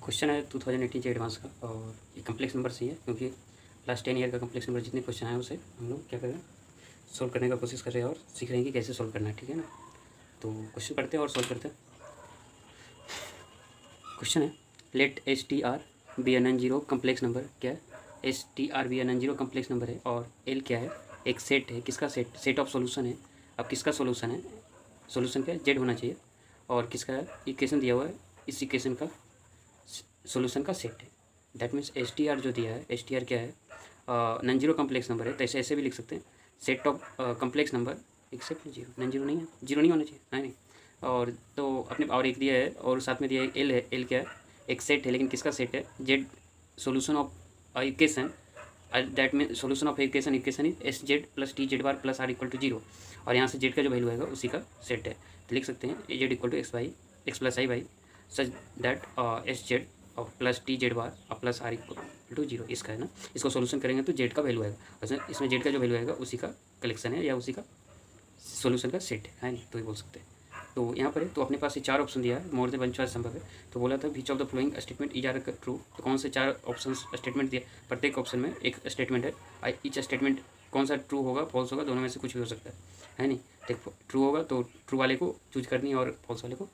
Question है 2018 के advance का और ये कम्प्लेक्स नंबर से ही है क्योंकि लास्ट 10 ईयर का कम्प्लेक्स नंबर जितने क्वेश्चन आए उसे हम लोग क्या कर रहे हैं सोल्व करने का कोशिश कर रहे हैं और सीख रहे हैं कि कैसे सोल्व करना है। ठीक है ना, तो क्वेश्चन पढ़ते हैं और सोल्व करते हैं। क्वेश्चन है let S T R be non zero complex number क्या है। S T R be non zero complex number है और एल क्या है, एक सेट है। किसका सेट? सेट ऑफ सॉल्यूशन है। अब किसका सॉल्यूशन है? सॉल्यूशन क्या है? जेड होना चाहिए। और किसका है? इक्वेशन दिया हुआ है, इस इक्वेशन का सॉल्यूशन का सेट है। That means S T are जो दिया है, एस टी आर क्या है? नॉन जीरो कम्प्लेक्स नंबर है, तो ऐसे भी लिख सकते हैं set of complex number except zero. Non zero नहीं है, जीरो नहीं होना चाहिए, है नहीं। और तो अपने और एक दिया है और साथ में दिया है एल है। एल क्या है? एक सेट है, लेकिन किसका सेट है? Z solution of equation. That mean solution of equation is S Z plus T Z bar plus R equal to zero. और यहाँ से जेड का जो वैल्यू आएगा उसी का सेट है, तो लिख सकते हैं A Z equal to X plus I by such that S Z और प्लस टी जेड बार और plus R equal to zero. इसका है ना, इसको सॉल्यूशन करेंगे तो जेड का वैल्यू आएगा। इसमें जेड का जो वैल्यू आएगा उसी का कलेक्शन है या उसी का सॉल्यूशन का सेट है नहीं, तो ये बोल सकते हैं। तो यहाँ पर है तो अपने पास ये चार ऑप्शन दिया है, मोर देन वन चॉइस संभव है। तो बोला था which of the following statement is are true. तो कौन से चार ऑप्शन स्टेटमेंट दिया? प्रत्येक ऑप्शन में एक स्टेटमेंट है। ईच स्टेटमेंट कौन सा ट्रू होगा फॉल्स होगा, दोनों में से कुछ भी हो सकता है नहीं। देखो ट्रू होगा तो ट्रू वाले को चूज करनी है और फॉल्स वाले को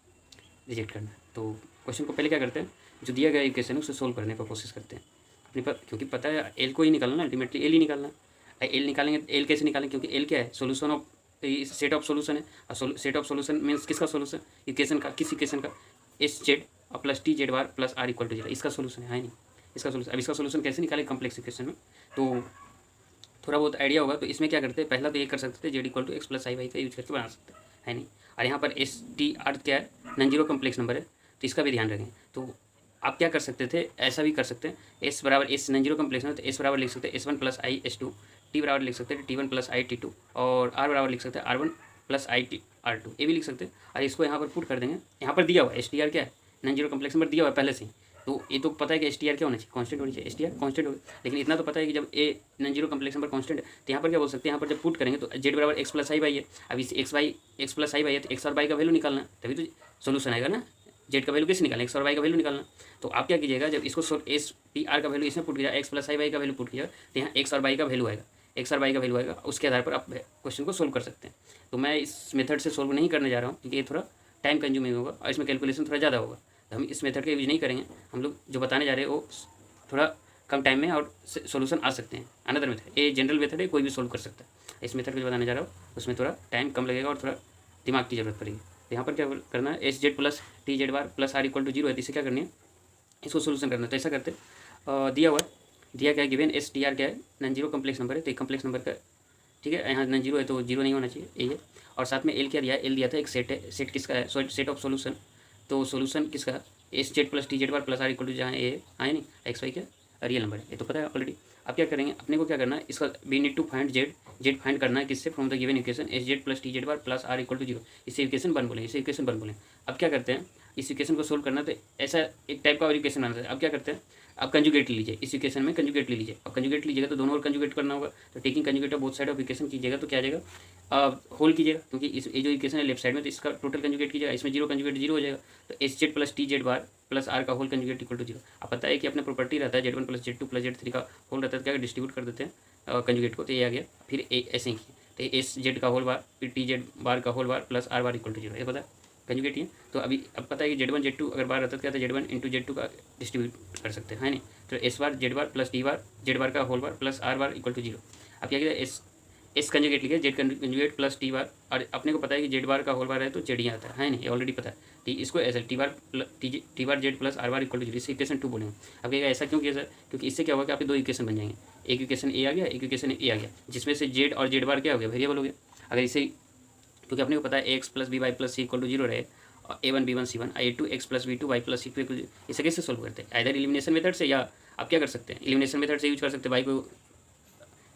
रिजेक्ट करना है। तो क्वेश्चन को पहले क्या करते हैं, जो दिया गया इक्वेशन है उसे सोल्व करने का कोशिश करते हैं अपने पर, क्योंकि पता है एल को ही निकालना, अल्टीमेटली एल ही निकालना है। एल निकालेंगे तो एल कैसे निकालेंगे, क्योंकि एल क्या है? Solution of set of solution है। और सेट ऑफ सोल्यूशन मीन्स किसका सोल्यूशन? इक्वेशन का। किस इक्वेशन का? एस जेड और plus T Z bar plus R equal to zero, इसका सोल्यूशन है नहीं, इसका सोल्यूशन। अब इसका सोल्यूशन कैसे निकाले कम्प्लेक्स इक्वेशन में, तो थोड़ा बहुत आइडिया होगा। तो इसमें क्या करते हैं, पहला तो ये कर सकते थे Z equal to X plus I Y का यूज करके बना सकते हैं, है नहीं। और यहाँ पर एस टी आर क्या है? नॉन जीरो कम्प्लेक्स नंबर है, तो इसका भी ध्यान रखें। तो आप क्या कर सकते थे, ऐसा भी कर सकते हैं, एस बराबर S non zero complex number, तो एस बराबर लिख सकते हैं S one plus I S two. T बराबर लिख सकते हैं T one plus I T two. और आर बराबर लिख सकते हैं R one plus I T R two, ये भी लिख सकते हैं। और इसको यहाँ पर पुट कर देंगे। यहाँ पर दिया हुआ एस टी आर क्या है? नॉन जीरो कम्प्लेक्स नंबर दिया हुआ है पहले से ही। तो ये तो पता है कि एस टी आर क्या होना चाहिए? कांस्टेंट होनी चाहिए। एस टी आर कांस्टेंट होगी, लेकिन इतना तो पता है कि जब a non zero complex number constant है तो यहाँ पर क्या बोल सकते हैं, यहाँ पर जब पुट करेंगे तो जेड बराबर एक्स प्लस आई बाई है। अब इस एक्स प्लस आई बाई है तो एक्स और बाई का वैल्यू निकालना है, तभी तो सोल्यूशन आएगा ना। जेड का वैल्यू कैसे निकालें? एक्स और वाई का वैल्यू निकालना। तो आप क्या कीजिएगा, जब इसको एस टी आर का वैल्यू इसमें पुट किया, एक्स प्लस आई वाई का वैल्यू पुट किया, तो यहाँ एक्स और वाई का वैल्यू आएगा। एक्स और वाई का वैल्यू आएगा, उसके आधार पर आप क्वेश्चन को सोल्व कर सकते हैं। तो मैं इस मेथड से सोल्व नहीं करने जा रहा हूँ क्योंकि ये थोड़ा टाइम कंज्यूमिंग होगा और इसमें कैलकुलेशन थोड़ा ज़्यादा होगा, तो हम इस मेथड का यूज नहीं करेंगे। हम लोग जो बताने जा रहे हैं वो थोड़ा कम टाइम में और सोल्यूशन आ सकते हैं। अनदर मेथड, ये जनरल मेथड है, कोई भी सोल्व कर सकता है। इस मेथड को जो बताने जा रहा हूँ उसमें थोड़ा टाइम कम लगेगा और थोड़ा दिमाग की जरूरत पड़ेगी। तो यहाँ पर क्या करना है, S Z plus T Z bar plus R equal to zero है, तो इसे क्या करनी है, इसको सोल्यूशन करना है। तो ऐसा करते दिया हुआ है, दिया क्या है, गिवन एस टी आर क्या है? नॉन जीरो कम्प्लेक्स नंबर है, तो एक कम्प्लेक्स नंबर का ठीक है, यहाँ नॉन जीरो है तो जीरो नहीं होना चाहिए, ये है। और साथ में एल क्या दिया है? एल दिया था एक सेट है। सेट किसका है? Set of solution. तो सोल्यूशन किसका है? S Z plus T Z bar plus R equal to जहाँ ए आए नहीं, एक्स वाई क्या रियल नंबर है, ये तो पता है ऑलरेडी। अब क्या करेंगे, अपने को क्या करना है, इसका we need to find Z. Z find करना है किससे? From the given equation S Z plus T Z bar plus R equal to zero. इसे इक्वेशन वन बोलें, इसे इक्वेशन वन बोलें। अब क्या करते हैं, इस इक्वेशन को सोल्व करना है तो ऐसा एक टाइप का और इक्वेशन बनाना है। अब क्या करते हैं, अब कंजुगेट लीजिए, इस इक्वेशन में कंजुगेट ले लीजिए। अब कंजुगेट लीजिएगा तो दोनों और कंजुगेट करना होगा, तो taking conjugate of both side of equation कीजिएगा तो क्या आ जाएगा, होल कीजिएगा, क्योंकि इस ये जो इक्वेशन है लेफ्ट साइड में, तो इसका टोटल कंजुगेट कीजिएगा। इसमें जीरो कंजुगेट जीरो हो जाएगा, तो S Z plus T Z bar plus R का whole conjugate equal to zero. अब पता है कि अपने प्रॉपर्टी रहता है Z one plus Z two plus Z three का होल रहता है, तो क्या डिस्ट्रीब्यूट कर देते हैं कंजुगेट को, तो ये आ गया। फिर ऐसे ही तो एस जेड का होल बार फिर टी जेड बार का whole bar plus R bar equal to zero, ये पता है कंजुगेट ही। तो अभी अब पता है कि जेड वन जेड टू अगर बार रहता है तो क्या था, Z one into Z two का डिस्ट्रीब्यूट कर सकते हैं, है नहीं। तो S bar Z bar plus T bar Z bar का whole bar plus R bar equal to zero. अब क्या किया, एस कंजुगेट लिखिए, Z conjugate plus T bar, और अपने को पता है कि जेड बार का होल बार है तो जेड ही आता है नहीं, ये ऑलरेडी पता है। टी इसको ऐसा T bar Z plus R bar equal to zero, इसे इक्वेशन टू बोलेंगे। अब क्या ऐसा क्यों किया सर, क्योंकि इससे क्या होगा कि आपके दो इक्वेशन बन जाएंगे, एक इक्वेशन ए आ गया, एक इक्वेशन ए आ गया, जिसमें से जेड और जेड बार क्या हो गया, वेरिएबल हो गया। अगर इसे, क्योंकि अपने को पता है X plus B Y plus C equal to zero रहे, और A one B one C one, A two X plus B two Y plus C two equal, इसे कैसे सोल्व करते हैं, इधर एलिमिनेशन मेथड से, या आप क्या कर सकते हैं, एलिमिनेशन मेथड से यूज कर सकते हैं, वाई को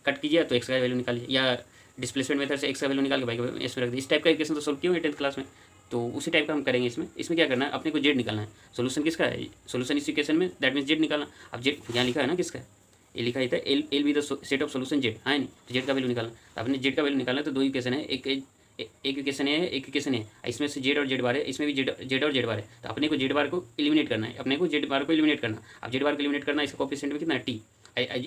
कट कीजिए तो एक्स का वैल्यू निकालिए, या डिस्प्लेसमेंट मेथड से एक्स का वैल्यू निकाल के वाई का इसमें रख दीजिए। इस टाइप का इक्वेशन तो सोल्व किए होंगे 10th क्लास में, तो उसी टाइप का हम करेंगे इसमें। इसमें क्या करना है, अपने को जेड निकालना है। सोल्यूशन किसका है? सोल्यूशन इस इक्वेशन में, दैट मीन्स जेड निकालना। अब जेड यहाँ लिखा है ना किसका है, ये लिखा है L be the set of solution Z, हाँ नहीं, तो जेड का वैल्यू निकालना। तो आपने जेड का वैल्यू निकालना है, तो दो इक्वेशन है, एक एक इक्वेशन है, एक इक्वेशन है, इसमें से जेड और जेड बार है, इसमें भी जेड और जेड बार है। तो अपने को जेड बार को एलिमिनेट करना है, अपने को जेड बार को एलिमिनेट करना। अब जेड बार को एलिमिनेट करना है, इसका कोफिशिएंट में कितना है टी,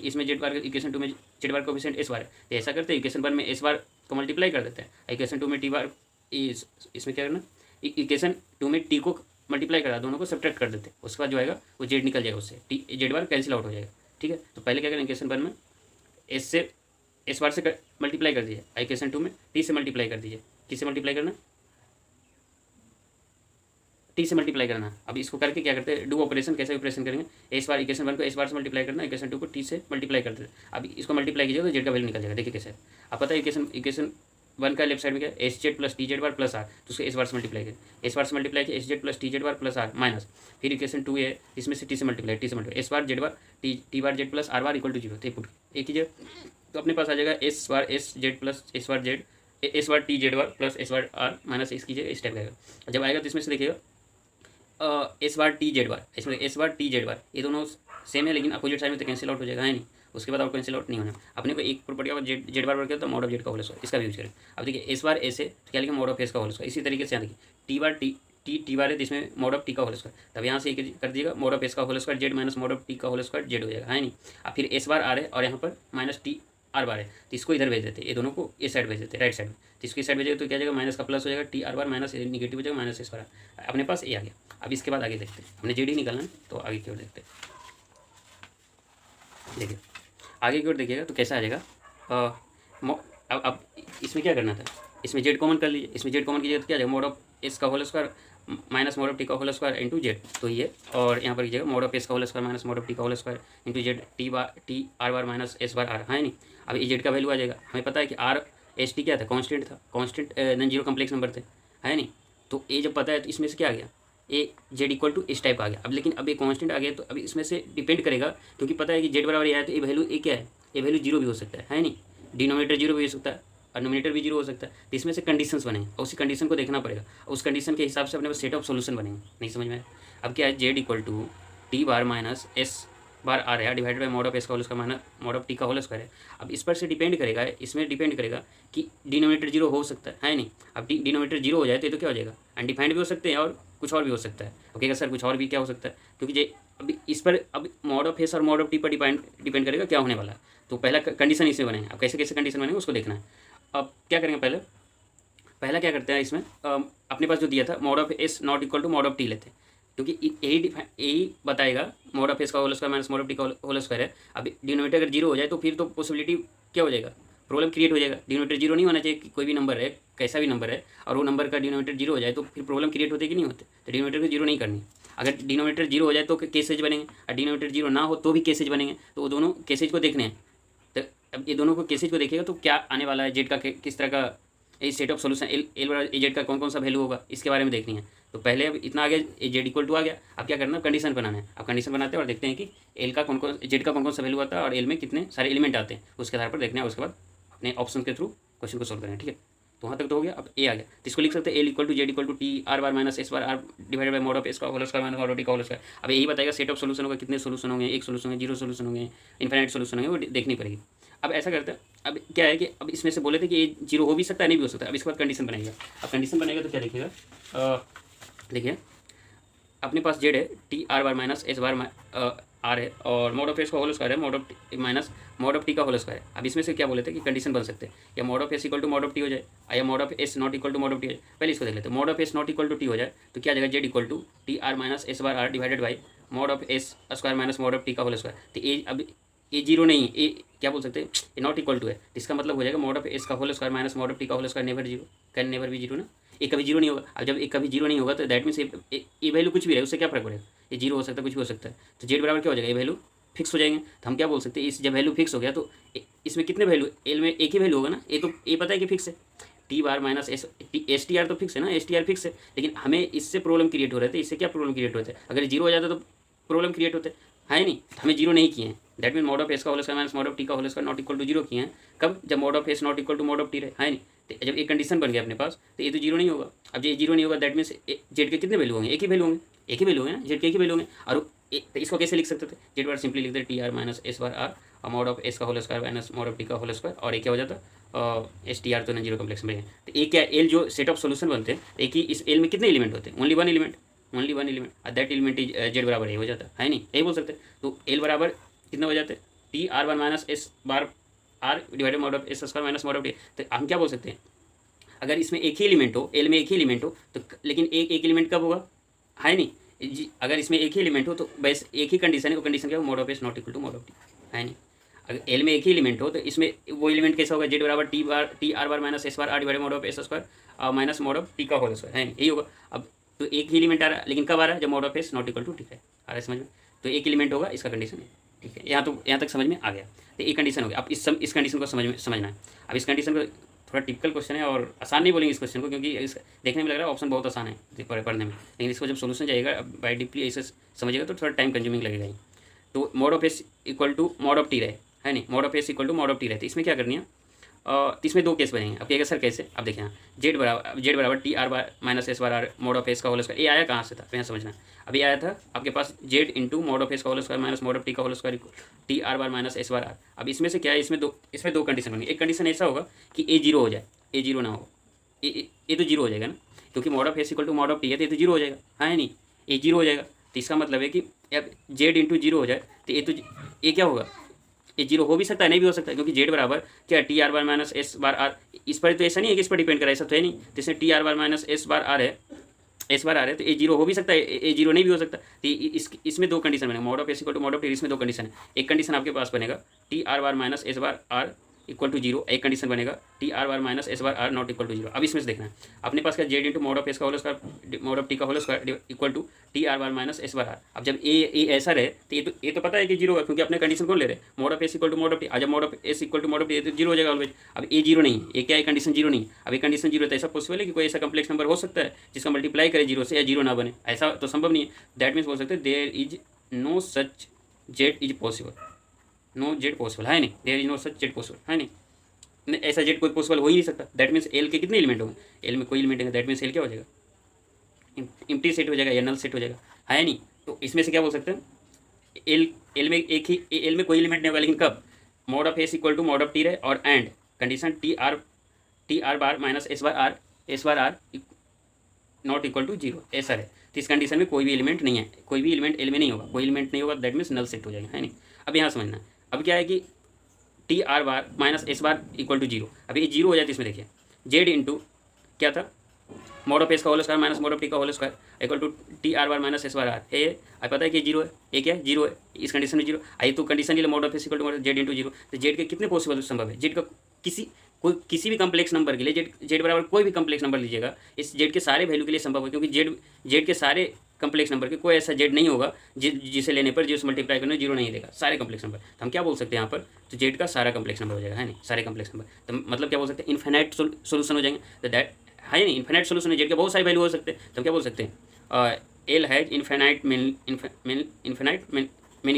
इसमें जेड बार इक्वेशन 2 में जेड बार कोफिशिएंट एस बार है। तो ऐसा करते हैं इक्वेशन 1 में एस बार को मल्टीप्लाई कर देते हैं, इक्वेशन 2 में टी बार, इसमें क्या करना, इक्वेशन 2 में टी को मल्टीप्लाई करा, दोनों को सब्ट्रैक्ट कर देते हैं। उसके बाद जो आएगा वो जेड निकल जाएगा, उससे टी जेड बार कैंसिल आउट हो जाएगा। ठीक है, तो पहले क्या करें, इक्वेशन 1 में एस से एस बार से मल्टीप्लाई कर दीजिए, इक्वेशन 2 में टी से मल्टीप्लाई कर दीजिए। किससे मल्टीप्लाई करना, टी से मल्टीप्लाई करना। अब इसको करके क्या करते हैं, डू ऑपरेशन, कैसे ऑपरेशन करेंगे, एस बार इक्वेशन 1 को एस बार से मल्टीप्लाई करना, इक्वेशन 2 को टी से मल्टीप्लाई करते हैं। अब इसको मल्टीप्लाई कीजिएगा तो जेड का वैल्यू निकल जाएगा। देखिए कैसे, अब पता है इक्वेशन 1 का लेफ्ट साइड में क्या है, S Z plus T Z bar plus R, तो उसको एस बार से मल्टीप्लाई करें, एस बार से मल्टीप्लाई किया S Z plus T Z bar plus R minus, फिर इक्वेशन 2 है, इसमें से टी से multiply, S bar Z bar T bar Z plus R bar equal to 0। तो पुट एक कीजिए, तो अपने पास आ जाएगा S bar S Z plus S bar Z, S bar T Z bar plus S bar R minus इस कीजिए, इस टाइप आएगा। जब आएगा तो इसमें से देखिएगा एस बार टी जेड बार, इसमें एस बार टी जेड बार, ये दोनों सेम है लेकिन अपोजिट साइड में तो कैंसिल आउट हो जाएगा, है नहीं। उसके बाद और कैंसिल आउट नहीं होना। अपने को एक प्रॉपर्टी का जेड जेड बार क्या होता है, मॉड ऑफ जेड का होल स्क्वायर, इसका भी यूज करें। अब देखिए एस बार एस है तो क्या लिखें, मॉड ऑफ एस का होल स्क्वायर। इसी तरीके से यहाँ देखिए टी बार टी बार है तो इसमें मॉड ऑफ टी का होल स्क्वायर, तब यहाँ से एक कर दीजिएगा मॉड ऑफ एस का whole square Z minus mod of T का होल स्क्वायर जेड हो जाएगा, है नहीं। अब फिर एस बार आर है और यहाँ पर माइनस टी आर बार है, तो इसको इधर भेज देते हैं, ये दोनों को इस साइड भेज देते हैं, राइट साइड में। तो इसको इस साइड भेजेगा तो क्या जाएगा, माइनस का प्लस हो जाएगा, T R bar minus negative हो जाएगा, माइनस एस बार अपने पास ये आ गया। अब इसके बाद आगे देखते हैं, हमने जेड ही निकालना है तो आगे की ओर देखते हैं। देखिए आगे की ओर देखिएगा तो कैसा आ जाएगा। अब इसमें क्या करना था, इसमें जेड कॉमन कर लीजिए, इसमें जेड कॉमन कीजिए तो क्या जाएगा, मॉड ऑफ एस का whole square minus mod of T का होल स्क्वायर इंटू जेड, तो ये और यहाँ पर कीजिएगा मॉड ऑफ एस का whole square minus mod of T का whole square into Z T R bar minus S bar R, है नहीं। अब ये जेड का वैल्यू आ जाएगा, हमें पता है कि आर एस टी क्या था, कॉन्स्टेंट था, constant non zero complex number थे, है नहीं। तो ये जब पता है तो इसमें से क्या आ गया, ए जेड इक्वल टू इस टाइप का आ गया। अब लेकिन अब ये कांस्टेंट आ गया तो अब इसमें से डिपेंड करेगा, क्योंकि पता है कि जेड बराबर ये है तो ये वैल्यू ए क्या है, ये वैल्यू जीरो भी हो सकता है नहीं, डिनोमिनेटर जीरो भी हो सकता है और नोमिनेटर भी जीरो हो सकता है। तो इसमें से कंडीशंस बनेंगे और उसी कंडीशन को देखना पड़ेगा, उस कंडीशन के हिसाब से अपने सेट ऑफ सोल्यूशन बनेंगे। नहीं समझ में। अब क्या है, Z equal to T bar minus S bar R है divided by mod of S का whole square minus mod of T का होल स्क्वायर है। अब इस पर से डिपेंड करेगा, इसमें डिपेंड करेगा कि डिनोमिनेटर जीरो हो सकता है नहीं। अब डिनोमिनेटर जीरो हो जाए तो ये तो क्या हो जाएगा, अनडिफाइंड भी हो सकते हैं और कुछ और भी हो सकता है। ओके सर, कुछ और भी क्या हो सकता है, क्योंकि जे अब इस पर अब मॉड ऑफ एस और मॉड ऑफ टी पर डिपेंड करेगा क्या होने वाला है। तो पहला कंडीशन इसमें बनेंगे। अब कैसे कैसे कंडीशन बनेंगे उसको देखना है। अब क्या करेंगे, पहला क्या करते हैं, इसमें अपने पास जो दिया था mod of S not equal to mod of T लेते हैं, क्योंकि यही बताएगा मॉड ऑफ एस का whole square minus mod of T का होल स्क्वायर है। अब डिनोमिनेटर अगर जीरो हो जाए तो फिर तो पॉसिबिलिटी क्या हो जाएगा, प्रॉब्लम क्रिएट हो जाएगा। डिनोमिनेटर जीरो नहीं होना चाहिए, कि कोई भी नंबर है, कैसा भी नंबर है, और वो नंबर का डिनोमिनेटर जीरो हो जाए तो फिर प्रॉब्लम क्रिएट होते कि नहीं होते। तो डिनोमिनेटर को जीरो नहीं करनी। अगर डिनोमिनेटर जीरो हो जाए तो केसेज बनेंगे, और डिनोमिनेटर जीरो ना हो तो भी केसेज बनेंगे। तो वो दोनों केसेज को देखने हैं। तो अब ये दोनों को केसेज को देखेगा तो क्या आने वाला है, जेड का किस तरह का इस सेट ऑफ सोल्यूशन एल बराबर ए जेड का कौन कौन सा वैल्यू होगा, इसके बारे में देखनी है। तो पहले अब इतना आ गया, ए जेड इक्वल टू आ गया। अब क्या करना है, कंडीशन बनाना है। अब कंडीशन बनाते हैं और देखते हैं कि एल का जेड का कौन कौन सा वैल्यू आता है और एल में कितने सारे एलिमेंट आते हैं, उसके आधार पर देखना है। उसके बाद अपने ऑप्शन के थ्रू क्वेश्चन को सोल्व करें। ठीक है, तो वहाँ तक तो हो गया। अब ए आ गया तो इसको लिख सकते हैं L equal to Z equal to T R bar minus S bar R divided by mod of S का whole square minus mod of T का होल स्क्वायर। अब यही बताएगा सेट ऑफ सोल्यूशन होगा, कितने सोल्यूशन होंगे, एक सोल्यूशन होंगे, जीरो सोल्यूशन होंगे, इन्फिनिट सोल्यूशन होंगे, वो देखनी पड़ेगी। अब ऐसा करते हैं, अब क्या है कि अब इसमें से बोले थे कि ये जीरो हो भी सकता है, नहीं भी हो सकता। अब इसके बाद कंडीशन बनेगा। अब कंडीशन बनेगा तो क्या देखिएगा, देखिए अपने पास जेड है T R bar minus S bar R है और मॉड ऑफ एस का होल स्क्वायर है mod of minus mod of T का होल स्क्वायर है। अब इसमें से क्या बोले थे कि कंडीशन बन सकते हैं, या mod of S equal to mod of T हो जाए या mod of S not equal to mod of T हो जाए। पहले इसको देख लेते हैं, mod of S not equal to T हो जाए तो क्या जाएगा, Z equal to T R minus S bar R divided by mod of S square minus mod of T का होल स्क्वायर। तो ये अब ये जीरो नहीं, ये क्या बोल सकते हैं, ये नॉट इक्वल टू है। इसका मतलब हो जाएगा मॉड ऑफ एस का whole square minus mod of T का whole square never zero, can never भी जीरो ना, ये कभी जीरो नहीं होगा। अब जब एक कभी जीरो नहीं होगा तो दैट मीन्स ये वैल्यू कुछ भी रहे, उससे क्या फर्क पड़ेगा, ये जीरो हो सकता है, कुछ भी हो सकता है। तो जेड बराबर क्या हो जाएगा, ये वैल्यू फिक्स हो जाएंगे। तो हम क्या बोल सकते हैं, इस जब वैल्यू फिक्स हो गया तो इसमें कितने वैल्यू, एल में एक ही वैल्यू होगा ना, ये तो ये पता है कि फिक्स है, T bar minus S T R तो फिक्स है ना, एस टी आर फिक्स है। लेकिन हमें इससे प्रॉब्लम क्रिएट हो रहे थे, इससे क्या प्रॉब्लम क्रिएट होते हैं, अगर जीरो हो जाता तो प्रॉब्लम क्रिएट होते है नहीं। हमें जीरो नहीं किए हैं, that mean mod of S का whole square minus mod of T का whole square not equal to zero किए हैं। कब, जब mod of S not equal to mod of T रहे, है नहीं। तो जब एक कंडीशन बन गया अपने पास तो ये तो जीरो नहीं होगा। अब ये जीरो नहीं होगा दैट मीन्स जेड के कितने वैल्यू होंगे, एक ही वैल्यू होंगे, एक ही वैल्यू होंगे ना, जेड के एक ही वैल्यू होंगे। और तो इसको कैसे लिख सकते थे, जेड बार सिंपली लिखते T R minus S bar R और मॉड ऑफ एस का whole square minus mod of T का होल स्क्वायर, और एक क्या हो जाता एस टी आर तो नॉन जीरो कॉम्प्लेक्स में है। तो एक क्या एल जो सेट ऑफ सोल्यूशन बनते हैं, एक ही इस एल में कितने एलिमेंट होते हैं, only one element that element is Z बराबर ए हो जाता है नहीं, यही बोल सकते हैं। तो एल बराबर कितना हो जाते हैं T R bar minus S bar R divided mod of S square minus mod of T. तो हम क्या बोल सकते हैं, अगर इसमें एक ही एलिमेंट हो, एल में एक ही एलिमेंट हो तो लेकिन एक एलिमेंट कब होगा, है नहीं अगर इसमें एक ही एलिमेंट हो तो बस एक ही कंडीशन है, वो कंडीशन क्या हो, mod of S not equal to mod of T, है नहीं। अगर एल में एक ही एलिमेंट हो तो इसमें वो एलिमेंट कैसा होगा, जेड बराबर T R bar minus S bar R divided mod of S square minus mod of T का होल स्क्वायर, है यही होगा। अब तो एक ही एलिमेंट आ रहा है, लेकिन कब आ रहा है, जब mod of S not equal to T है, आ रहा है समझ में। तो एक एलिमेंट होगा, इसका कंडीशन है, ठीक है। यहाँ तक समझ में आ गया। तो एक कंडीशन हो गया। अब इस कंडीशन को समझना है। अब इस कंडीशन को थोड़ा टिपिकल क्वेश्चन है और आसान नहीं बोलेंगे इस क्वेश्चन को, क्योंकि इस देखने में लग रहा है ऑप्शन बहुत आसान है पढ़ने में, लेकिन इसको जब सोल्यूशन जाएगा बाय डीपली ऐसे समझिएगा तो थोड़ा टाइम कंज्यूमिंग लगेगा ही। तो mod of S equal to mod of T रहे, है नहीं, mod of S equal to mod of T रहते, इसमें क्या करनी है, तो इसमें दो केस बनेंगे। अब कहेगा सर कैसे, अब देखिए यहाँ जेड बराबर T R bar minus S bar R mod of S का होल स्क्वायर, ये आया कहाँ से था, तो यहाँ समझना। अभी आया था आपके पास Z into mod of S का whole square minus mod of T का whole square T R bar minus S bar R. अब इसमें से क्या है, इसमें दो कंडीशन बनेंगे। एक कंडीशन ऐसा होगा कि ए जीरो हो जाए, ए जीरो ना हो, ए तो जीरो हो जाएगा ना, क्योंकि mod of S equal to mod of T है तो ये तो जीरो हो जाएगा, है नहीं, ए जीरो हो जाएगा। तो इसका मतलब है कि अब जेड इंटू जीरो हो जाए तो ये क्या होगा, ये जीरो हो भी सकता है, नहीं भी हो सकता है, क्योंकि जेड बराबर क्या T R bar minus S bar R, इस पर तो ऐसा नहीं है कि इस पर डिपेंड करा, ऐसा तो है नहीं। जैसे T R bar minus S bar R है तो ये जीरो हो भी सकता है, ये जीरो नहीं भी हो सकता। तो इसमें दो कंडीशन बनेगा, mod of S equal to mod of T, इसमें दो कंडीशन है। एक कंडीशन आपके पास बनेगा T R bar minus S bar R equal to zero, एक कंडीशन बनेगा T R bar minus S bar R not equal to zero. अब इसमें से देखना है अपने पास क्या, Z into mod of S का whole square mod of T का whole square equal to T R bar minus S bar R. अब जब ए ऐसा रहे तो ये तो पता है कि जीरो है, क्योंकि अपने कंडीशन कौन ले रहे हैं, mod of S equal to mod of T. जब mod of S equal to mod of T तो जीरो हो जाएगा ऑलवेज। अब ए जीरो नहीं, ये क्या है, कंडीशन जीरो नहीं। अब ये कंडीशन जीरो है, ऐसा पॉसिबल है कि कोई ऐसा कम्प्लेक्स नंबर हो सकता है जिसका मल्टीप्लाई करे जीरो से या जीरो ना बने, ऐसा तो संभव नहीं है। दैट मीन्स बोल सकते हैं there is no such Z is possible, no Z possible, है नहीं, there is no such Z possible, है नहीं, ऐसा जेड कोई पॉसिबल हो ही नहीं सकता। दैट मीन्स एल के कितने एलिमेंट होंगे, एल में कोई एलिमेंट है, दैट मीन्स एल क्या हो जाएगा, इम्प्टी सेट हो जाएगा या नल सेट हो जाएगा, है नहीं। तो इसमें से क्या बोल सकते हैं, एल में एल में कोई एलिमेंट नहीं होगा, लेकिन कब, mod of S equal to mod of T रहे और and condition T R bar minus S bar R not equal to zero, ऐसा है। तो इस कंडीशन में कोई भी एलिमेंट नहीं है, कोई भी एलिमेंट एल में नहीं होगा, कोई एलिमेंट नहीं होगा, दैट मीन्स नल सेट हो जाएगा, है नहीं। अब यहाँ समझना, अब क्या है कि T R bar minus S bar equal to zero. अब ये जीरो हो जाए तो इसमें देखिए जेड इंटू क्या था, मॉड ऑफ एस का whole square minus mod of T का whole square equal to T R bar minus S bar R है। अब पता है कि जीरो है, ये क्या है, जीरो है, इस कंडीशन में जीरो। आई तो कंडीशन ये mod of S equal to Z into zero. तो जेड के कितने पॉसिबल संभव है, जेड का किसी भी कम्प्लेक्स नंबर के लिए जेड बराबर कोई भी कम्प्लेक्स नंबर लीजिएगा, इस जेड के सारे वैल्यू के लिए संभव है, क्योंकि जेड के सारे कम्प्लेक्स नंबर के कोई ऐसा जेड नहीं होगा जिसे लेने पर जीरो मल्टीप्लाई करने जीरो नहीं देगा, सारे कम्प्लेक्स नंबर। तो हम क्या बोल सकते हैं यहाँ पर, तो जेड का सारा कम्प्लेक्स नंबर हो जाएगा, है नहीं, सारे कम्प्लेक्स नंबर। तो मतलब क्या बोल सकते हैं, इन्फिनाइट सोल्यूशन हो जाएंगे। तो दैट है नहीं, इन्फिनाइट सोल्यूशन है, जेड के बहुत सारे वैल्यू हो सकते हैं। तो हम क्या बोल सकते हैं, L has infinite many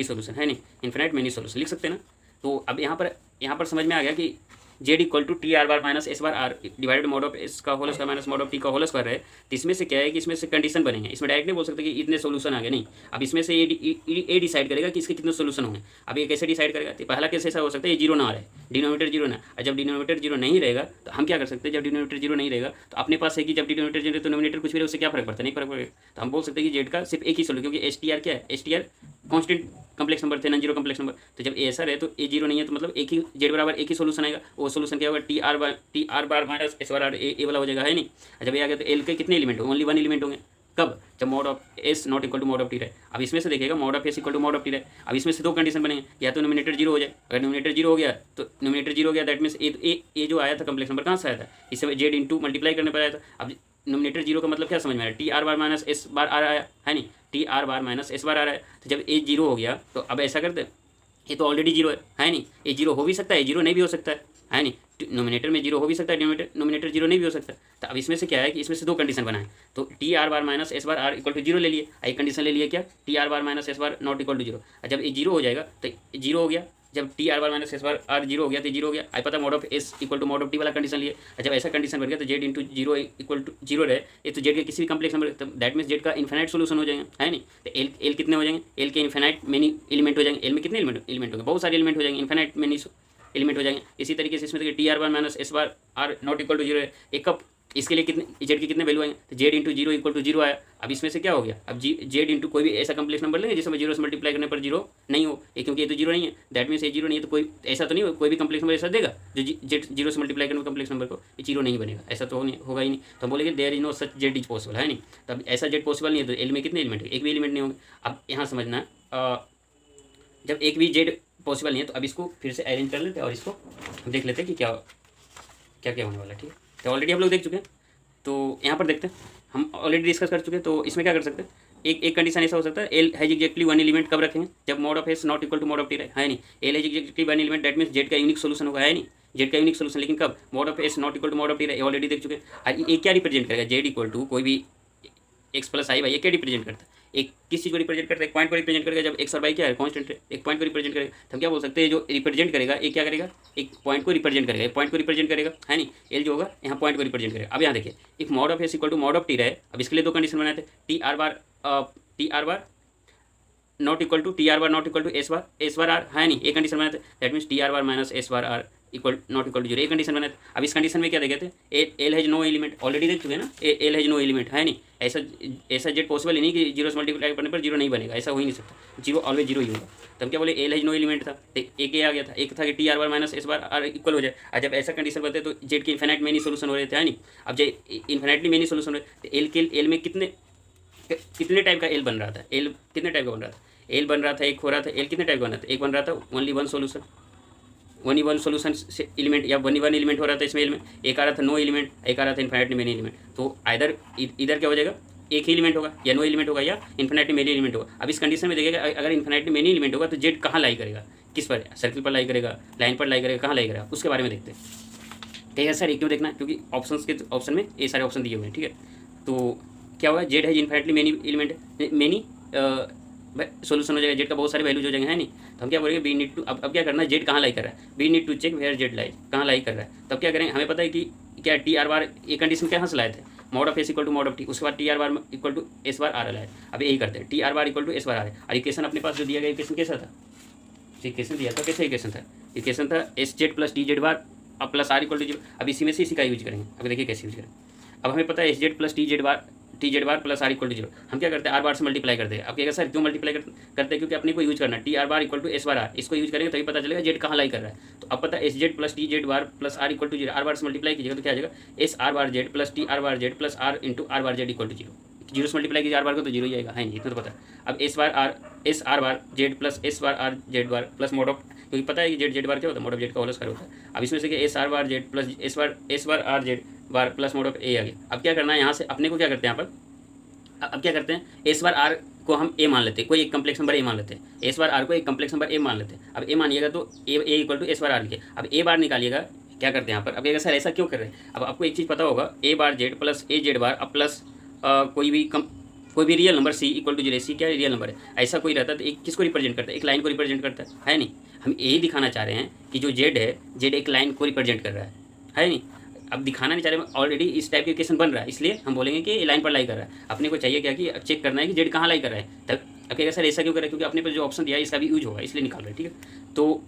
solution, है नहीं, इन्फिनाइट मेनी सोल्यूशन लिख सकते हैं ना। तो अब यहाँ पर समझ में आ गया कि Z equal to T R bar minus S bar R divided mod of S का whole square minus mod of T का होल स्क्वायर है। तो इसमें से क्या है कि इसमें से कंडीशन बनेंगे, इसमें डायरेक्ट नहीं बोल सकते कि इतने सोल्यूशन आ गए, नहीं। अब इसमें से ए डिसाइड करेगा कि इसके कितने सोल्यूशन होंगे। अब ये कैसे डिसाइड करेगा, तो पहला केस ऐसा हो सकता है ये जीरो ना आ रहे, डिनोमिनेटर जीरो ना। और जब डिनोमिनेटर जीरो नहीं रहेगा तो हम क्या कर सकते हैं, जब डिनोमिनेटर जीरो नहीं रहेगा तो अपने पास है कि जब डिनोमिनेटर जीरो तो डिनोमिनेटर कुछ भी रहे उससे क्या फर्क पड़ता है, नहीं फर्क पड़ेगा। तो हम बोल सकते हैं कि जेड का सिर्फ एक ही सोल्यूशन, क्योंकि एस टी आर क्या है, S T are constant complex number थे, नॉन जीरो कम्प्लेक्स नंबर। तो जब ए ऐसा रहे तो ए जीरो नहीं है, तो मतलब एक ही जेड बराबर एक ही सोल्यूशन आएगा। वो सोल्यूशन क्या होगा, T R bar minus S bar R, A वाला हो जाएगा, है नहीं। जब ये आ गया तो एल के कितने एलिमेंट होंगे, ओनली वन एलिमेंट होंगे, कब, जब mod of S not equal to mod of T रहे। अब इसमें से देखिएगा mod of S equal to mod of T रहे। अब इसमें से दो कंडीशन बनेंगे, या तो नोमिनेटर जीरो हो जाए, अगर नोमिनेटर जीरो हो गया तो नोमिनेटर जीरो हो गया, दैट मीन्स ए जो आया था कम्प्लेक्स नंबर कहाँ से आया था, इससे जेड इंटू मल्टीप्लाई करने पर आया था। अब नोमिनेटर जीरो का मतलब क्या समझ में आ रहा है, T R bar minus S bar आ रहा है नहीं, T R bar minus S bar आ रहा है। तो जब ए जीरो हो गया तो अब ऐसा करते, ये तो ऑलरेडी जीरो है नहीं, ये जीरो हो भी सकता है, जीरो नहीं भी हो सकता है नहीं। नोमिनेटर में जीरो हो भी सकता है, नोमिनेटर जीरो नहीं भी हो सकता। तो अब इसमें से क्या है कि इसमें से दो कंडीशन बनाए, तो T R bar minus S bar R equal to zero ले लिए, एक कंडीशन ले लिया क्या, T R bar minus S bar not equal to zero. जब ये जीरो हो जाएगा तो जीरो हो गया, जब T R bar minus S bar R zero हो गया तो जीरो हो गया। आई पता mod of S equal to mod of T वाला कंडीशन लिए, जब ऐसा कंडीशन बन गया तो Z into zero equal to zero रहे, ये तो जेड के किसी भी कम्प्लेक्स नंबर, तो दैट मीन्स जेड का इन्फिनाइट सोल्यूशन हो जाएगा, है नहीं। तो एल कितने हो जाएंगे, एल के इन्फिनाइट मेनी एलिमेंट हो जाएंगे। एल में कितने एलिमेंट होंगे, बहुत सारे एलिमेंट हो जाएंगे, इन्फिनाइट मेनी एलिमेंट हो जाएंगे। इसी तरीके से इसमें देखिए T R bar minus S bar R not equal to zero है, एक कप इसके लिए कितने जेड के कितने वैल्यू आएंगे, तो Z into zero equal to zero आया। अब इसमें से क्या हो गया, अब जेड इंटू कोई भी ऐसा कम्प्लेक्स नंबर लेंगे जिसमें जीरो से मल्टीप्लाई करने पर जीरो नहीं हो, ये क्योंकि ये तो जीरो नहीं है, दैट मीन्स ये जीरो नहीं है, तो कोई ऐसा तो नहीं हो, कोई भी कम्प्लेक्स नंबर ऐसा देगा जो जेड जीरो से मल्टीप्लाई करने कम्प्लेक्स नंबर को ये जीरो नहीं बनेगा, ऐसा तो होगा ही नहीं। तो हम बोलेंगे there is no such Z is possible, है नहीं। तब ऐसा जेड पॉसिबल नहीं है, तो एल में कितने एलिमेंट है, एक भी एलिमेंट नहीं होंगे। अब यहाँ समझना, जब एक भी जेड पॉसिबल नहीं है तो अब इसको फिर से अरेंज कर लेते हैं और इसको देख लेते हैं कि क्या क्या क्या होने वाला है, ठीक है। तो ऑलरेडी हम लोग देख चुके हैं, तो यहाँ पर देखते हैं, हम ऑलरेडी डिस्कस कर चुके हैं। तो इसमें क्या कर सकते हैं, एक कंडीशन ऐसा हो सकता है, L has exactly one element कब रखेंगे, जब mod of S not equal to mod of T है नहीं। L has exactly one element, that means Z का यूनिक सोल्यूशन होगा, है नहीं, जेड का यूनिक सोल्यूशन, लेकिन कब, mod of S not equal to mod of T है, ऑलरेडी देख चुके हैं। ये क्या रिप्रेजेंट करेगा, जेड इक्वल टू कोई भी एक्स प्लस आई वाई, ये क्या रिप्रेजेंट करता है, एक किस चीज़ को रिप्रेजेंट करता है, एक पॉइंट को रिप्रेजेंट करेगा। जब एक्स और वाई क्या है, कांस्टेंट है, एक पॉइंट को रिप्रेजेंट करेगा, तो हम क्या बोल सकते हैं, जो रिप्रेजेंट करेगा ये क्या करेगा, एक पॉइंट को रिप्रेजेंट करेगा, एक पॉइंट को रिप्रेजेंट करेगा, है नहीं। एल जो होगा यहाँ पॉइंट को रिप्रेजेंट करेगा। अब यहाँ देखिए, एक mod of S equal to mod of T रहे, अब इसके लिए दो कंडीशन बनाए थे, T R bar not equal to S bar R, है नहीं, एक कंडीशन बनाए थे, that means T R bar minus S bar R equal not equal to zero, एक कंडीशन बनाए थे। अब इस कंडीशन में क्या देखे थे, L has no element, already देख चुके हैं ना, एल हैज नो एलिमेंट, है नहीं। ऐसा जेड पॉसिबल ही नहीं कि जीरो से मल्टीप्लाई करने पर जीरो नहीं बनेगा, ऐसा हो ही नहीं सकता, जीरो ऑलवेज जीरो ही होगा। तो हम क्या बोले, एल हैज नो एलिमेंट था, तो एक आ गया था, एक था कि T R bar minus S bar R equal हो जाए। और जब ऐसा कंडीशन बनते तो जेड के इन्फिनाइट मेनी सोल्यूशन हो रहे थे, है नहीं। अब जब इन्फिनाइटली मेनी सोल्यूशन हो रहे तो एल में कितने टाइप का एल बन रहा था, एल कितने टाइप का बन रहा था, एल बन रहा था, एक हो रहा था, एल कितने टाइप का बन रहा था, एक बन रहा था ओनली वन सोल्यूशन, वन ही वन सोल्यूशन से एलिमेंट, या वन ही वन एलिमेंट हो रहा था इसमें, में एक आ रहा था नो एलिमेंट, एक आ रहा था इन्फिनिटली मेनी एलिमेंट। तो इधर क्या हो जाएगा, एक ही एलिमेंट होगा, या नो एलिमेंट होगा, या इन्फिनिटली मेनी एलिमेंट होगा। अब इस कंडीशन में देखिएगा, अगर इन्फिनिटली मेनी एलिमेंट होगा तो जेड कहाँ लाई करेगा, किस पर, सर्कल पर लाई करेगा, लाइन पर लाई करेगा, कहाँ लाई करेगा, उसके बारे में देखते हैं। ठीक है सर, ये क्यों देखना है, क्योंकि ऑप्शन में ये सारे ऑप्शन दिए हुए हैं, ठीक है। तो क्या होगा, जेड है infinitely many element, many solution हो जाएगा, जेड का बहुत सारे वैल्यूज हो जाएंगे, है नहीं। तो हम क्या बोलेंगे, वी नीड टू, अब क्या करना है, जेड कहाँ लाई कर रहा है, we need to check where Z lie, कहाँ लाई कर रहा है। तब क्या करेंगे, हमें पता है कि क्या टी आर बार, ये कंडीशन कहाँ से लाए थे, mod of S equal to mod of T, उसके बाद T R bar equal to S bar R लाए। अब यही करते हैं, T R bar equal to S bar R है। और इक्वेशन अपने पास जो दिया गया इक्वेशन कैसा था, इक्वेशन दिया था, कैसा इक्वेशन था S Z plus T Z bar अब plus R equal to zero. अब इसी में से इसी का यूज करेंगे, अब देखिए कैसे यूज करें। अब हमें पता है S Z plus T Z bar plus R equal to zero, हम क्या करते हैं, आर बार से मल्टीप्लाई करते हैं। अब क्या सर क्यों मल्टीप्लाई करते हैं, क्योंकि अपने को यूज करना T R bar equal to S bar R, इसको यूज करेंगे तभी पता चलेगा जेड कहाँ लाई कर रहा है। तो अब पता है S Z plus T Z bar plus R equal to zero, R bar से मल्टीप्लाई कीजिएगा तो क्या आ जाएगा, S R bar Z plus T R bar Z plus R into R bar Z equal to zero. Zero से multiply कीजिए R bar को तो जीरो ही आएगा, है नहीं, इतना तो पता है। अब S R bar Z plus S bar R Z bar plus mod of, क्योंकि पता है कि जेड बार क्या होता है, मोड ऑफ जेड का होल स्क्वायर होता है। अब इसमें से कि S R bar Z plus S bar R Z bar plus mod of A आ गया। अब क्या करना है, यहाँ से अपने को क्या करते हैं यहाँ पर, अब क्या करते हैं, एस बार आर को हम ए मान लेते हैं, कोई एक कम्प्लेक्स नंबर ए मान लेते हैं, एस बार आर को एक कम्प्लेक्स नंबर ए मान लेते हैं। अब ए मानिएगा तो A equal to S bar R लिखे। अब ए बार निकालिएगा, क्या करते हैं यहाँ पर, अब ये सर ऐसा क्यों कर रहे हैं। अब आपको एक चीज़ पता होगा, A bar Z plus A Z bar अब प्लस कोई भी real number C equal to zero, C क्या रियल नंबर है, ऐसा कोई रहता है तो एक किसको रिप्रेजेंट करता है, एक लाइन को रिप्रेजेंट करता है नहीं। हम यही दिखाना चाह रहे हैं कि जो जेड है, जेड एक लाइन को रिप्रेजेंट कर रहा है नहीं। अब दिखाना नहीं चाह रहे, ऑलरेडी इस टाइप के इक्वेशन बन रहा है, इसलिए हम बोलेंगे कि लाइन पर लाई कर रहा है। अपने को चाहिए क्या कि चेक करना है कि जेड कहाँ लाई कर रहा है। तब अब क्या सर ऐसा क्यों कर रहा है, क्योंकि अपने पर जो ऑप्शन दिया है इसका भी यूज होगा, इसलिए निकाल रहे हैं, ठीक है। तो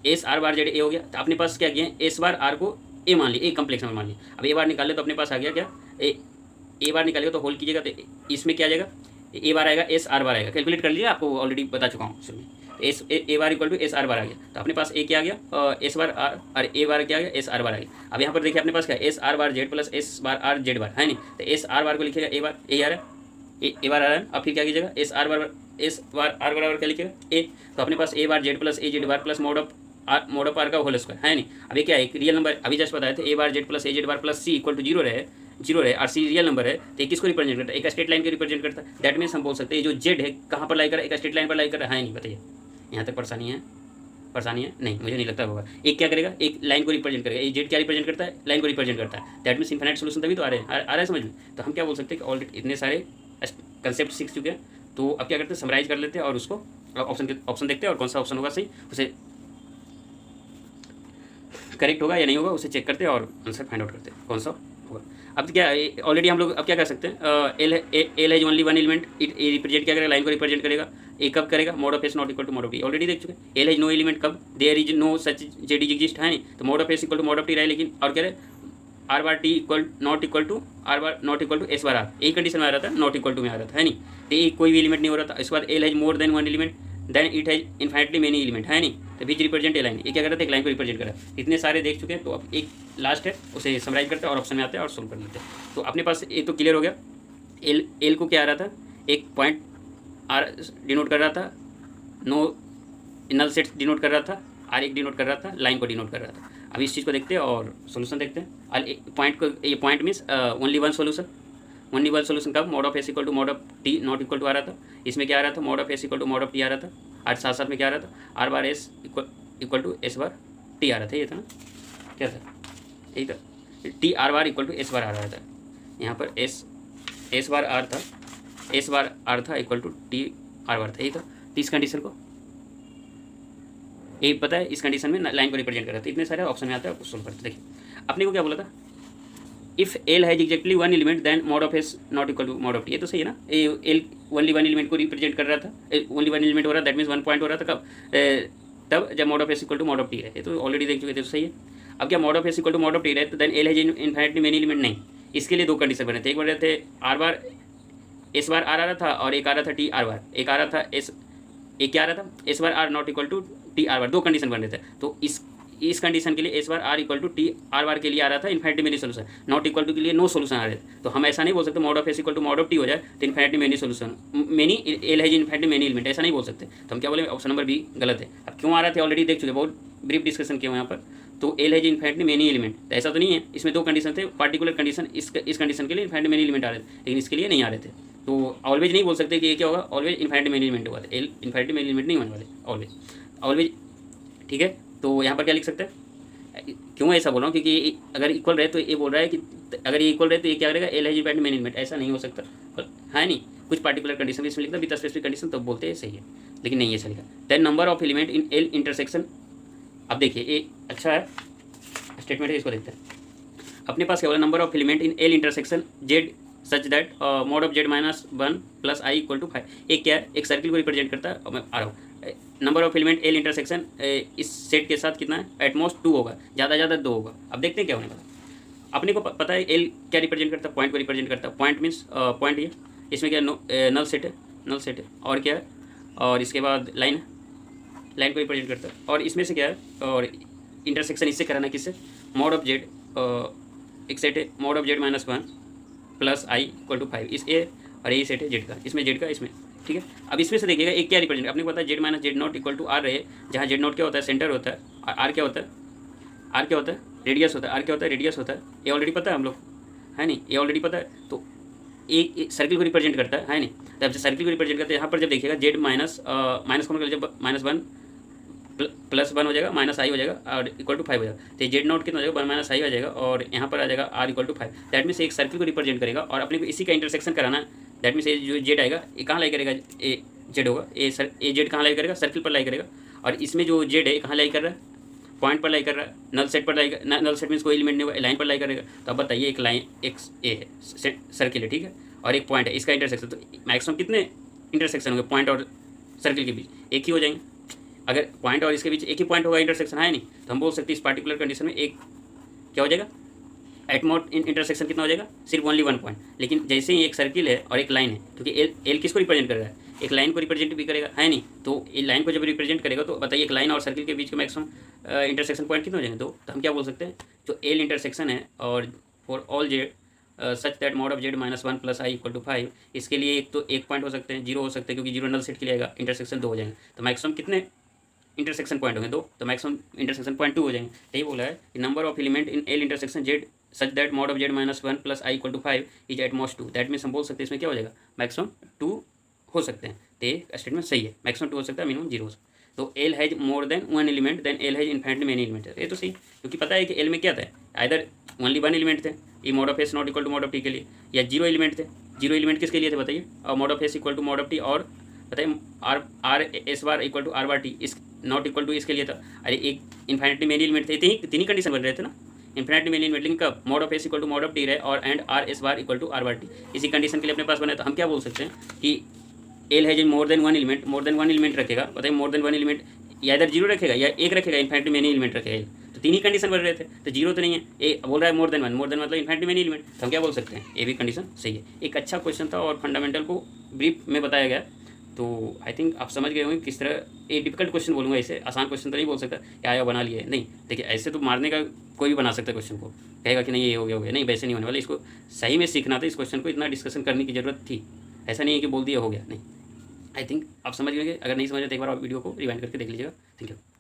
S R bar Z A हो गया, तो अपने पास क्या किया, एस बार आर को ए मान लिया, एक कम्प्लेक्स नंबर मान लिया। अब ए बार निकाले तो अपने पास आ गया क्या, ए बार निकालेगा तो होल कीजिएगा तो इसमें क्या आ जाएगा, ए बार आएगा एस आर बार आएगा, कैलकुलेट कर लीजिए, आपको ऑलरेडी बता चुका हूँ उसमें। S A bar equal to S R bar आ गया, तो अपने पास ए क्या आ गया, एस बार आर, और ए बार क्या आ गया, एस आर बार आ गया। अब यहाँ पर देखिए अपने पास क्या, S R bar Z plus S bar R Z bar, है नहीं। तो एस आर बार को लिखिएगा ए बार, ए आ रहा है, ए बार आ रहा है। अब फिर क्या कीजिएगा, एस बार आर बराबर क्या लिखिएगा ए, तो अपने पास A bar Z plus A Z bar plus mod of R का होल स्क्वायर, है नहीं। अभी क्या है, एक रियल नंबर अभी जस्ट बताया था, A bar Z plus A Z bar plus C equal to zero रहे और सी रियल नंबर है, तो किसको रिप्रेजेंट करता है, एक स्ट्रेट लाइन को रिप्रेजेंट करता है। दैट मीन्स हम बोल सकते हैं जो जेड है कहाँ पर लाई कर रहा है, एक स्ट्रेट लाइन पर लाई कर रहा है नहीं। बताइए यहाँ तक परेशानी है नहीं, मुझे नहीं लगता होगा। एक क्या करेगा, एक लाइन को रिप्रेजेंट करेगा, ये जेड क्या रिप्रेजेंट करता है, लाइन को रिप्रेजेंट करता है। दैट मीन्स इन्फिनिट सोल्यूशन तभी तो आ रहा है समझ में। तो हम क्या बोल सकते हैं कि ऑलरेडी इतने सारे कंसेप्ट सीख चुके हैं, तो अब क्या करते हैं, समराइज कर लेते हैं और उसको ऑप्शन देखते हैं और कौन सा ऑप्शन होगा सही उसे करेक्ट होगा या नहीं होगा उसे चेक करते हैं और आंसर फाइंड आउट करते हैं कौन सा होगा। अब क्या ऑलरेडी हम लोग अब क्या कर सकते हैं, L has only one element, it represent क्या करेगा, लाइन को रिप्रेजेंट करेगा। ए कब करेगा, mod of S not equal to mod of T, already देख चुके हैं। एल हैज नो एलिमेंट कब, there is no such Z exist है नहीं, तो mod of S equal to mod of T रहा है। लेकिन और कह रहे R bar T equal not equal to R bar not equal to S bar R, एक कंडीशन में आ रहा था, नॉट इक्वल टू में आ रहा था है नहीं, तो एक कोई भी एलिमेंट नहीं हो रहा था। इसके बाद L has more than one element then it has infinitely many element है नहीं, तो विच रिप्रेजेंट ए लाइन, ये क्या कर रहा था, एक लाइन को रिप्रेजेंट कर रहा है। इतने सारे देख चुके हैं, तो अब एक लास्ट है उसे समराइज करते हैं और ऑप्शन में आते हैं और सोल्व कर लेते हैं। तो अपने पास ये तो क्लियर हो गया। एल को क्या आ रहा था, एक पॉइंट आर डिनोट कर रहा था, नो नल सेट डिनोट कर रहा था, आर एक डिनोट कर रहा था, लाइन को डिनोट कर रहा था। अब इस चीज़ को देखते हैं और सोल्यूशन देखते हैं। पॉइंट को, ये point means only one solution, only one solution कब, mod of S equal to mod of T not equal to आ रहा था। इसमें क्या आ रहा था, mod of S equal to mod of T आ रहा था, और साथ साथ में क्या आ रहा था, R bar S equal to S bar T आ रहा था। ये था ना, क्या था, यही था, T R bar equal to S bar आ रहा था। यहाँ पर एस बार आर था, एस बार आर था equal to T R bar था, यही था। तो इस कंडीशन को ये पता है, इस कंडीशन में लाइन को रिप्रेजेंट कर रहा था। इतने सारे ऑप्शन में आता है, आपको सोल्व करते। देखिए अपने को क्या बोला था, if L has exactly one element then mod of S not equal to mod of T, ये तो सही है ना। एल ओनली वन एलिमेंट को रिप्रेजेंट कर रहा था, ओनली वन एलिमेंट हो रहा था, दैट मीन्स वन पॉइंट हो रहा था कब, तब जब mod of S equal to mod of T है। ये तो ऑलरेडी देख चुके थे, तो सही है। अब क्या mod of S equal to mod of T रहे, तो then L has infinitely many element नहीं, इसके लिए दो कंडीशन बने थे। एक बन रहे थे R bar S bar R आ रहा था, और एक आ रहा था टी आर बार, एक आ रहा था एस, एक क्या आ रहा था, S bar R not equal to T R bar, दो कंडीशन बन रहे थे। तो इस कंडीशन के लिए S bar R equal to T R bar के लिए आ रहा था infinitely many solution, not equal to के लिए नो सोल्यूशन आ रहे थे। तो हम ऐसा नहीं बोल सकते mod of S equal to mod of T हो जाए तो infinitely many solution, many L has infinitely many element, ऐसा नहीं बोल सकते। तो हम क्या बोले, ऑप्शन नंबर बी गलत है। अब क्यों आ रहा था ऑलरेडी देख चुके, बहुत ब्रीफ डिस्कशन किया यहाँ पर। तो L has infinitely many element, तो ऐसा तो नहीं है, इसमें दो कंडीशन थे, पार्टिकुलर कंडीशन इस कंडीशन के लिए इन्फाइनेटली मेनी एलिमेंट आ रहे थे, लेकिन इसके लिए नहीं आ रहे थे। तो ऑलवेज नहीं बोल सकते कि ये क्या होगा, ऑलवेज इन्फाइनेटली मेनी एलिमेंट होगा, एल इन्फाइनेटली मेनी एलिमेंट नहीं होने वाले, ऑलवेज। ठीक है, तो यहाँ पर क्या लिख सकते हैं, क्यों ऐसा बोल रहा हूँ, क्योंकि अगर इक्वल रहे तो ये बोल रहा है कि अगर ये इक्वल रहे तो ये क्या करेगा, L has infinitely many element, ऐसा नहीं हो सकता है नहीं। कुछ पार्टिकुलर कंडीशन इसमें लिखता विद स्पेसिफिक कंडीशन, तो बोलते हैं सही है, लेकिन नहीं ऐसा लिखा। Then number of element in L intersection, अब देखिए ये अच्छा है स्टेटमेंट है, इसको देखते हैं। अपने पास क्या बोला, number of element in L intersection Z such that mod of Z minus one plus I equal to 5। एक क्या है, एक सर्किल को रिप्रेजेंट करता है। मैं आ रहा हूँ, number of element L intersection इस सेट के साथ कितना है, एटमोस्ट 2 होगा, ज़्यादा 2 होगा। अब देखते हैं क्या होने वाला। अपने को पता है एल क्या रिप्रेजेंट करता है, पॉइंट को रिप्रेजेंट करता है। पॉइंट मीन्स पॉइंट ये, इसमें क्या नल सेट है, नल सेट है, और क्या है, और इसके बाद लाइन है, लाइन को रिप्रेजेंट करता है। और इसमें से क्या है, और इंटरसेक्शन इससे कराना किससे, मोड ऑफ जेड, एक सेट है mod of Z minus one plus I equal to 5, इस ए, और यही सेट है जेड का, इसमें जेड का, इसमें। ठीक है, अब इसमें से देखिएगा एक क्या रिप्रेजेंट, अपने को पता है Z minus Z not equal to R रहे, जहाँ जेड नॉट क्या होता है, सेंटर होता है, और आर क्या होता है, आर क्या होता है, रेडियस होता है, आर क्या होता है, रेडियस होता है। ये ऑलरेडी पता है हम लोग, है नहीं, ये ऑलरेडी पता है। तो एक सर्किल को रिप्रेजेंट करता है नहीं, तो जब सर्किल को रिप्रेजेंट करते हैं, यहाँ पर जब देखिएगा जेड माइनस को मतलब जब माइनस वन प्लस वन हो जाएगा, माइनस आई हो जाएगा, और इक्वल टू 5 हो जाएगा। तो जेड नॉट कितना हो जाएगा, 1 माइनस आई हो जाएगा, और यहाँ पर आ जाएगा R equal to 5। That means एक सर्किल को रिप्रेजेंट करेगा, और अपने को इसी का इंटरसेक्शन कराना है। दैट मीन्स ये जो जेड आएगा, ये कहाँ लाई करेगा, ए जेड होगा, ए जेड कहाँ लाई करेगा, सर्किल पर लाई करेगा। और इसमें जो जेड है कहाँ लाई कर रहा है, पॉइंट पर लाई कर रहा है, नल सेट पर लाई, नल सेट मीन्स कोई एलिमेंट नहीं होगा, लाइन पर लाई करेगा। तो अब बताइए, एक लाइन एक ए है, सर्किल है, ठीक है, और एक पॉइंट है, इसका इंटरसेक्शन, तो मैक्सिमम कितने इंटरसेक्शन होंगे पॉइंट और सर्किल के बीच, एक ही हो जाएंगे। अगर पॉइंट और इसके बीच एक ही पॉइंट होगा, इंटरसेक्शन है नहीं, तो हम बोल सकते हैं इस पार्टिकुलर कंडीशन में एक क्या हो जाएगा, एटमोड इंटरसेक्शन कितना हो जाएगा, सिर्फ ओनली 1 पॉइंट। लेकिन जैसे ही एक सर्किल है और एक लाइन है, क्योंकि एल किसको रिप्रेजेंट कर रहा है, एक लाइन को रिप्रेजेंट भी करेगा, है नहीं, तो ये लाइन को जब रिप्रेजेंट करेगा, तो बताइए एक लाइन और सर्किल के बीच का मैक्सिमम इंटरसेक्शन पॉइंट कितना हो जाएंगे, तो हम क्या बोल सकते हैं, जो एल इंटरसेक्शन है और for all Z such that mod of Z minus one plus I equal to 5, इसके लिए एक तो एक पॉइंट हो सकते हैं, 0 हो सकते हैं, क्योंकि 0 नल सेट के लिए आएगा, इंटरसेक्शन 2 हो जाएंगे। तो मैक्सिमम कितने इंटरसेक्शन पॉइंट होंगे, 2, तो मैक्सिमम इंटरसेक्शन पॉइंट 2 हो जाएंगे। यही बोला है कि number of element in L intersection Z such that mod of Z minus one plus I equal to 5 is at most 2। That means हम बोल सकते हैं इसमें क्या हो जाएगा, मैक्सिमम 2 हो सकते हैं। तो ये स्टेटमेंट सही है, मैक्सिमम 2 हो सकता है, मिनिमम 0 हो सकता है। तो L has more than one element then L has infinitely many element है, ये तो सही, क्योंकि पता है कि एल में क्या था, आइदर ओनली 1 एलिमेंट थे, ये mod of S not equal to mod of T के लिए, या 0 एलिमेंट थे। 0 एलिमेंट किसके लिए थे बताइए, और mod of S equal to mod of T, और बताइए R S bar equal to R bar T, not equal to इसके लिए था, अरे एक इन्फाइनेटली मेनी एलिमेंट थे, तीन ही कंडीशन बन रहे थे ना, इन्फिनेटली मेनी एलिमेंट, लेकिन कब mod of S equal to mod of T रहे और and R S bar equal to R bar T, इसी कंडीशन के लिए अपने पास बना। तो हम क्या बोल सकते हैं कि एल है जो मोर देन वन एलिमेंट रखेगा, बताइए मोर देन वन एलिमेंट या इधर जीरो रखेगा या एक रखेगा, इन्फिनेटली मेनी एलिमेंट रखेगा एल, तो तीन ही कंडीशन बन रहे थे, तो जीरो तो नहीं है, ए बोल रहा है मोर देन वन मतलब इन्फिनेटली मेनी एलिमेंट, तो हम क्या बोल सकते हैं, ए भी कंडीशन सही है। एक अच्छा क्वेश्चन था और फंडामेंटल को ब्रीफ में बताया गया, तो आई थिंक आप समझ गए होंगे किस तरह। एक डिफिकल्ट क्वेश्चन बोलूँगा इसे, आसान क्वेश्चन तो नहीं बोल सकता या आया बना लिए, नहीं देखिए ऐसे तो मारने का कोई भी बना सकता है क्वेश्चन को, कहेगा कि नहीं ये हो गया, नहीं वैसे नहीं होने वाला, इसको सही में सीखना था, इस क्वेश्चन को इतना डिस्कशन करने की ज़रूरत थी, ऐसा नहीं है कि बोल दिया हो गया, नहीं। आई थिंक आप समझ गए, अगर नहीं समझे तो एक बार आप वीडियो को रिवाइंड करके देख लीजिएगा। Thank you.